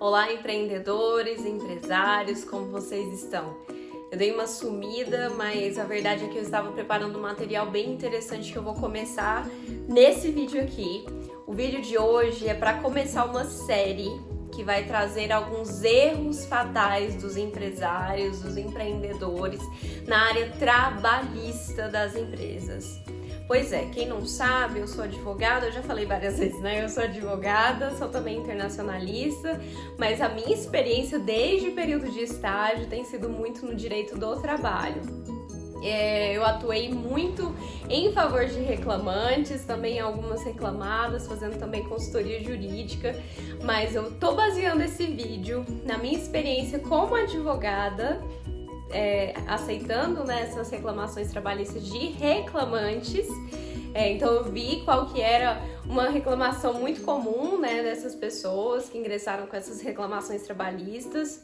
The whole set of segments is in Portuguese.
Olá, empreendedores, empresários, como vocês estão? Eu dei uma sumida, mas a verdade é que eu estava preparando um material bem interessante que eu vou começar nesse vídeo aqui. O vídeo de hoje é para começar uma série que vai trazer alguns erros fatais dos empresários, dos empreendedores na área trabalhista das empresas. Pois é, quem não sabe, eu sou advogada, eu já falei várias vezes, né? Eu sou advogada, sou também internacionalista, mas a minha experiência desde o período de estágio tem sido muito no direito do trabalho. Eu atuei muito em favor de reclamantes, também algumas reclamadas, fazendo também consultoria jurídica, mas eu tô baseando esse vídeo na minha experiência como advogada, aceitando, né, essas reclamações trabalhistas de reclamantes. Então eu vi qual que era uma reclamação muito comum, né, dessas pessoas que ingressaram com essas reclamações trabalhistas.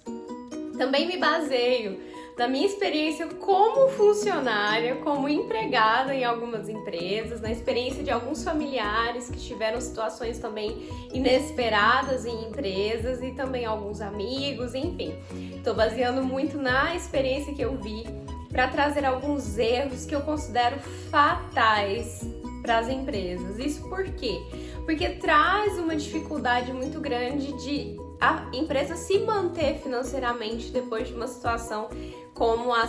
Também me baseio na minha experiência como funcionária, como empregada em algumas empresas, na experiência de alguns familiares que tiveram situações também inesperadas em empresas e também alguns amigos, enfim. Estou baseando muito na experiência que eu vi para trazer alguns erros que eu considero fatais para as empresas. Isso por quê? Porque traz uma dificuldade muito grande de a empresa se manter financeiramente depois de uma situação como a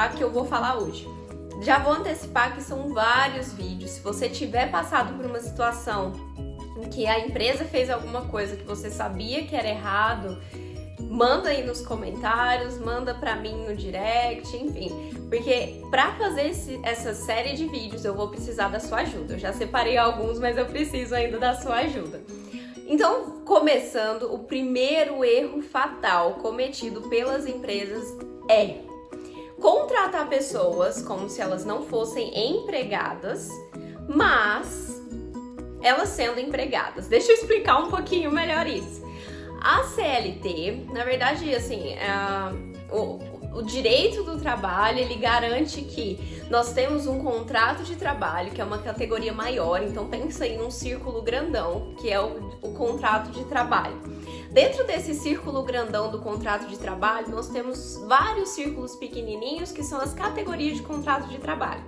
que eu vou falar hoje. Já vou antecipar que são vários vídeos. Se você tiver passado por uma situação em que a empresa fez alguma coisa que você sabia que era errado, manda aí nos comentários, manda pra mim no direct, enfim. Porque pra fazer essa série de vídeos eu vou precisar da sua ajuda. Eu já separei alguns, mas eu preciso ainda da sua ajuda. Então, começando, o primeiro erro fatal cometido pelas empresas é contratar pessoas como se elas não fossem empregadas, mas elas sendo empregadas. Deixa eu explicar um pouquinho melhor isso. A CLT, na verdade, assim, o direito do trabalho, ele garante que nós temos um contrato de trabalho, que é uma categoria maior, então pensa em um círculo grandão, que é o contrato de trabalho. Dentro desse círculo grandão do contrato de trabalho, nós temos vários círculos pequenininhos, que são as categorias de contrato de trabalho.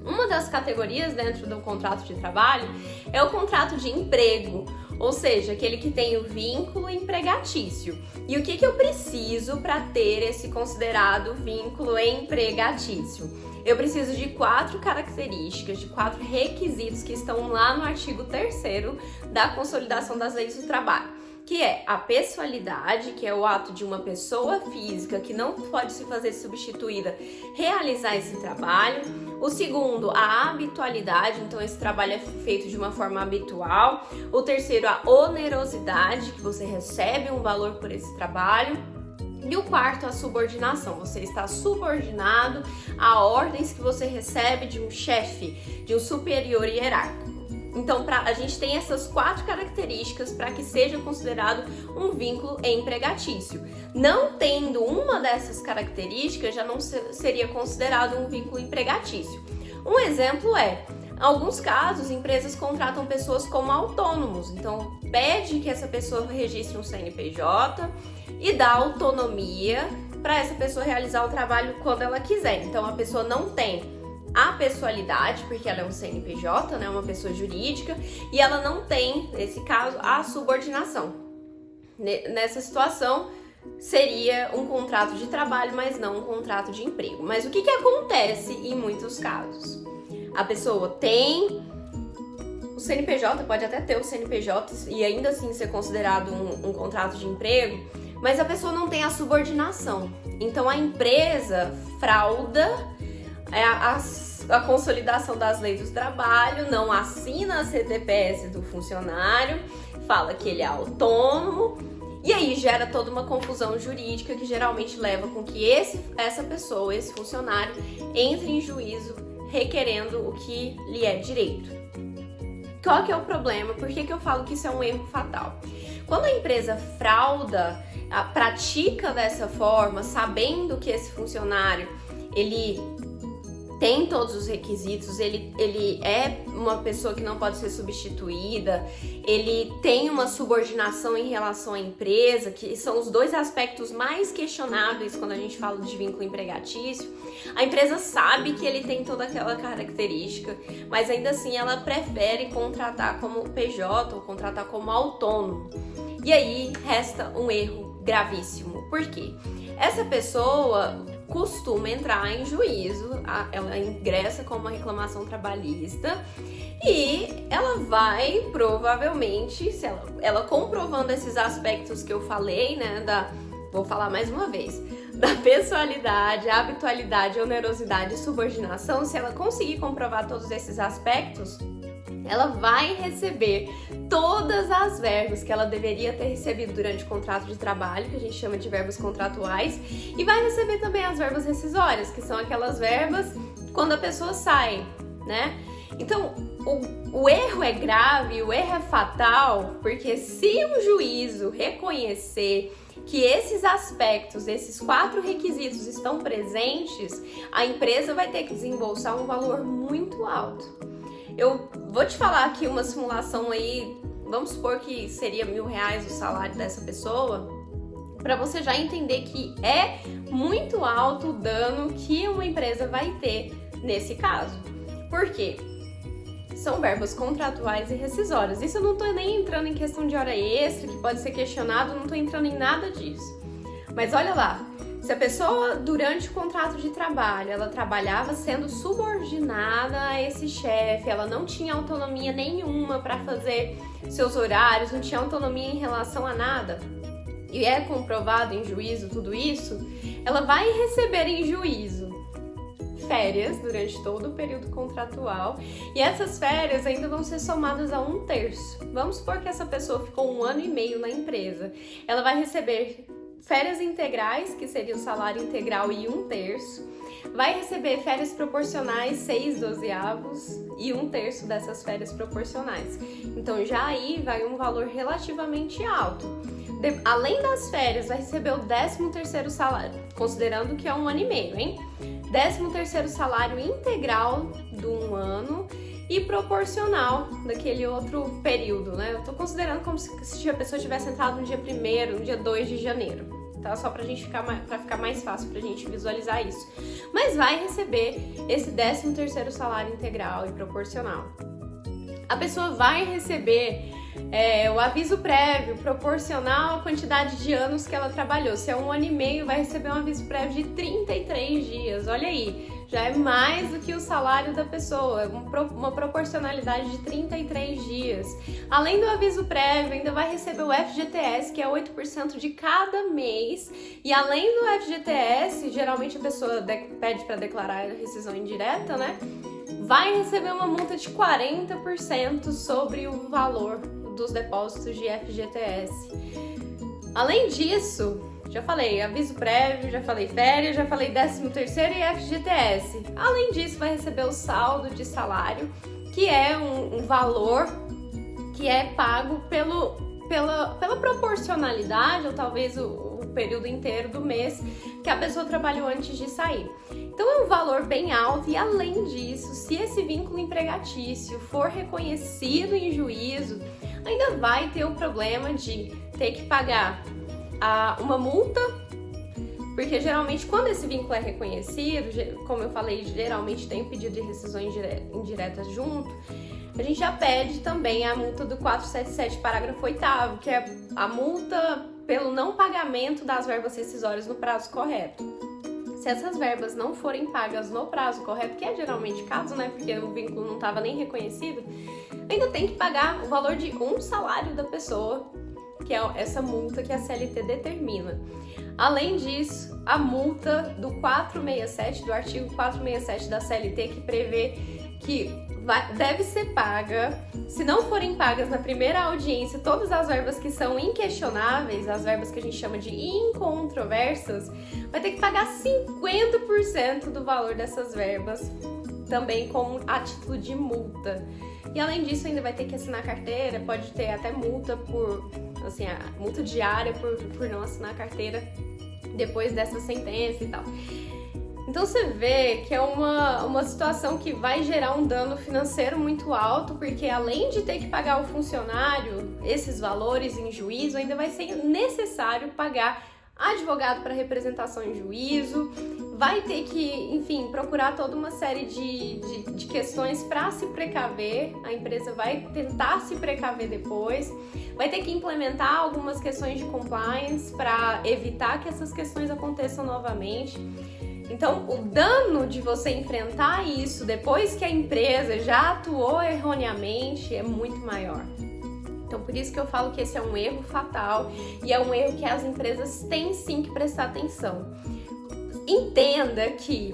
Uma das categorias dentro do contrato de trabalho é o contrato de emprego, ou seja, aquele que tem o vínculo empregatício. E o que eu preciso para ter esse considerado vínculo empregatício? Eu preciso de 4 características, de 4 requisitos que estão lá no artigo 3º da Consolidação das Leis do Trabalho, que é a pessoalidade, que é o ato de uma pessoa física que não pode se fazer substituída realizar esse trabalho. O segundo, a habitualidade, então esse trabalho é feito de uma forma habitual. O terceiro, a onerosidade, que você recebe um valor por esse trabalho. E o quarto, a subordinação, você está subordinado a ordens que você recebe de um chefe, de um superior hierárquico. Então, a gente tem essas 4 características para que seja considerado um vínculo empregatício. Não tendo uma dessas características, já não seria considerado um vínculo empregatício. Um exemplo é, em alguns casos, empresas contratam pessoas como autônomos. Então, pede que essa pessoa registre um CNPJ e dá autonomia para essa pessoa realizar o trabalho quando ela quiser. Então, a pessoa não tem a pessoalidade, porque ela é um CNPJ, né, uma pessoa jurídica, e ela não tem, nesse caso, a subordinação. Nessa situação, seria um contrato de trabalho, mas não um contrato de emprego. Mas o que acontece em muitos casos? A pessoa tem o CNPJ, pode até ter o CNPJ e ainda assim ser considerado um contrato de emprego, mas a pessoa não tem a subordinação. Então, a empresa frauda a consolidação das leis do trabalho, não assina a CTPS do funcionário, fala que ele é autônomo, e aí gera toda uma confusão jurídica que geralmente leva com que essa pessoa, esse funcionário, entre em juízo requerendo o que lhe é direito. Qual que é o problema? Por que eu falo que isso é um erro fatal? Quando a empresa frauda, pratica dessa forma, sabendo que esse funcionário, ele tem todos os requisitos, ele é uma pessoa que não pode ser substituída, ele tem uma subordinação em relação à empresa, que são os dois aspectos mais questionáveis quando a gente fala de vínculo empregatício. A empresa sabe que ele tem toda aquela característica, mas ainda assim ela prefere contratar como PJ ou contratar como autônomo. E aí resta um erro gravíssimo. Por quê? Essa pessoa costuma entrar em juízo, ela ingressa com uma reclamação trabalhista e ela vai provavelmente, se ela comprovando esses aspectos que eu falei, né, vou falar mais uma vez, da pessoalidade, habitualidade, onerosidade e subordinação, se ela conseguir comprovar todos esses aspectos, ela vai receber todas as verbas que ela deveria ter recebido durante o contrato de trabalho, que a gente chama de verbas contratuais, e vai receber também as verbas rescisórias, que são aquelas verbas quando a pessoa sai, né? Então, o erro é grave, o erro é fatal, porque se um juízo reconhecer que esses aspectos, esses 4 requisitos estão presentes, a empresa vai ter que desembolsar um valor muito alto. Eu vou te falar aqui uma simulação aí, vamos supor que seria R$1.000 o salário dessa pessoa, para você já entender que é muito alto o dano que uma empresa vai ter nesse caso. Por quê? São verbas contratuais e rescisórias. Isso eu não tô nem entrando em questão de hora extra, que pode ser questionado, não tô entrando em nada disso. Mas olha lá, se a pessoa, durante o contrato de trabalho, ela trabalhava sendo subordinada a esse chefe, ela não tinha autonomia nenhuma para fazer seus horários, não tinha autonomia em relação a nada, e é comprovado em juízo tudo isso, ela vai receber em juízo férias durante todo o período contratual, e essas férias ainda vão ser somadas a 1/3. Vamos supor que essa pessoa ficou 1 ano e meio na empresa. Ela vai receber férias integrais, que seria o salário integral e 1/3. Vai receber férias proporcionais, 6/12 e 1/3 dessas férias proporcionais. Então já aí vai um valor relativamente alto. Além das férias, vai receber o 13º salário, considerando que é 1 ano e meio, hein? 13º salário integral do 1 ano e proporcional daquele outro período, né? Eu tô considerando como se a pessoa tivesse entrado no dia 1º, no dia 2 de janeiro, tá? Só pra ficar mais fácil pra gente visualizar isso. Mas vai receber esse 13º salário integral e proporcional. A pessoa vai receber o aviso prévio proporcional à quantidade de anos que ela trabalhou. Se é 1 ano e meio, vai receber um aviso prévio de 33 dias. Olha aí, já é mais do que o salário da pessoa, uma proporcionalidade de 33 dias. Além do aviso prévio, ainda vai receber o FGTS, que é 8% de cada mês. E além do FGTS, geralmente a pessoa pede para declarar a rescisão indireta, né? Vai receber uma multa de 40% sobre o valor dos depósitos de FGTS. Além disso, já falei aviso prévio, já falei férias, já falei 13º e FGTS. Além disso, vai receber o saldo de salário, que é um valor que é pago pela proporcionalidade, ou talvez o período inteiro do mês que a pessoa trabalhou antes de sair. Então é um valor bem alto, e além disso, se esse vínculo empregatício for reconhecido em juízo, ainda vai ter o problema de ter que pagar uma multa, porque geralmente quando esse vínculo é reconhecido, como eu falei, geralmente tem um pedido de rescisão indireta junto, a gente já pede também a multa do 477, parágrafo 8º, que é a multa pelo não pagamento das verbas rescisórias no prazo correto. Se essas verbas não forem pagas no prazo correto, que é geralmente caso, né, porque o vínculo não estava nem reconhecido, ainda tem que pagar o valor de um salário da pessoa, que é essa multa que a CLT determina. Além disso, a multa do 467, do artigo 467 da CLT, que prevê que deve ser paga, se não forem pagas na primeira audiência, todas as verbas que são inquestionáveis, as verbas que a gente chama de incontroversas, vai ter que pagar 50% do valor dessas verbas, também como a título de multa. E além disso, ainda vai ter que assinar carteira, pode ter até multa a multa diária por não assinar carteira depois dessa sentença e tal. Então você vê que é uma situação que vai gerar um dano financeiro muito alto, porque além de ter que pagar o funcionário esses valores em juízo, ainda vai ser necessário pagar advogado para representação em juízo, vai ter que, enfim, procurar toda uma série de questões para se precaver, a empresa vai tentar se precaver depois, vai ter que implementar algumas questões de compliance para evitar que essas questões aconteçam novamente. Então, o dano de você enfrentar isso depois que a empresa já atuou erroneamente é muito maior. Então, por isso que eu falo que esse é um erro fatal e é um erro que as empresas têm sim que prestar atenção. Entenda que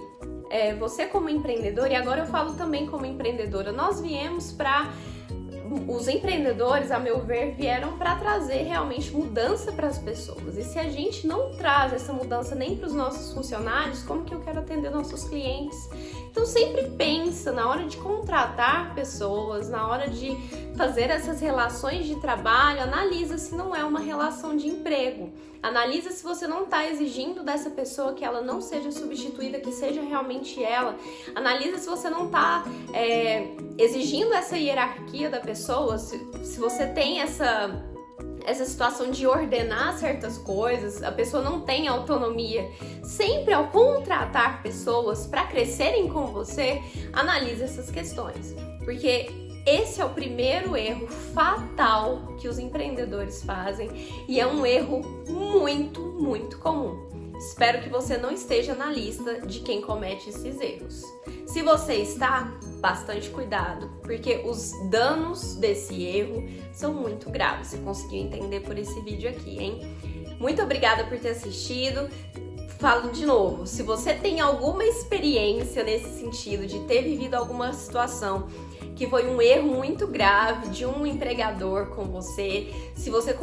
você como empreendedor, e agora eu falo também como empreendedora, nós viemos para... Os empreendedores, a meu ver, vieram para trazer realmente mudança para as pessoas. E se a gente não traz essa mudança nem para os nossos funcionários, como que eu quero atender nossos clientes? Então sempre pensa na hora de contratar pessoas, na hora de fazer essas relações de trabalho, analisa se não é uma relação de emprego. Analisa se você não está exigindo dessa pessoa que ela não seja substituída, que seja realmente ela. Analisa se você não está exigindo essa hierarquia da pessoa, se você tem essa situação de ordenar certas coisas, a pessoa não tem autonomia. Sempre ao contratar pessoas para crescerem com você, analise essas questões, porque esse é o primeiro erro fatal que os empreendedores fazem e é um erro muito, muito comum. Espero que você não esteja na lista de quem comete esses erros. Se você está, bastante cuidado, porque os danos desse erro são muito graves. Você conseguiu entender por esse vídeo aqui, hein? Muito obrigada por ter assistido. Falo de novo, se você tem alguma experiência nesse sentido, de ter vivido alguma situação que foi um erro muito grave de um empregador com você, se você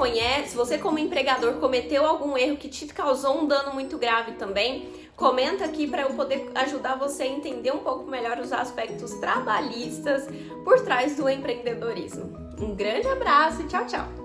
como empregador cometeu algum erro que te causou um dano muito grave também, comenta aqui para eu poder ajudar você a entender um pouco melhor os aspectos trabalhistas por trás do empreendedorismo. Um grande abraço e tchau, tchau!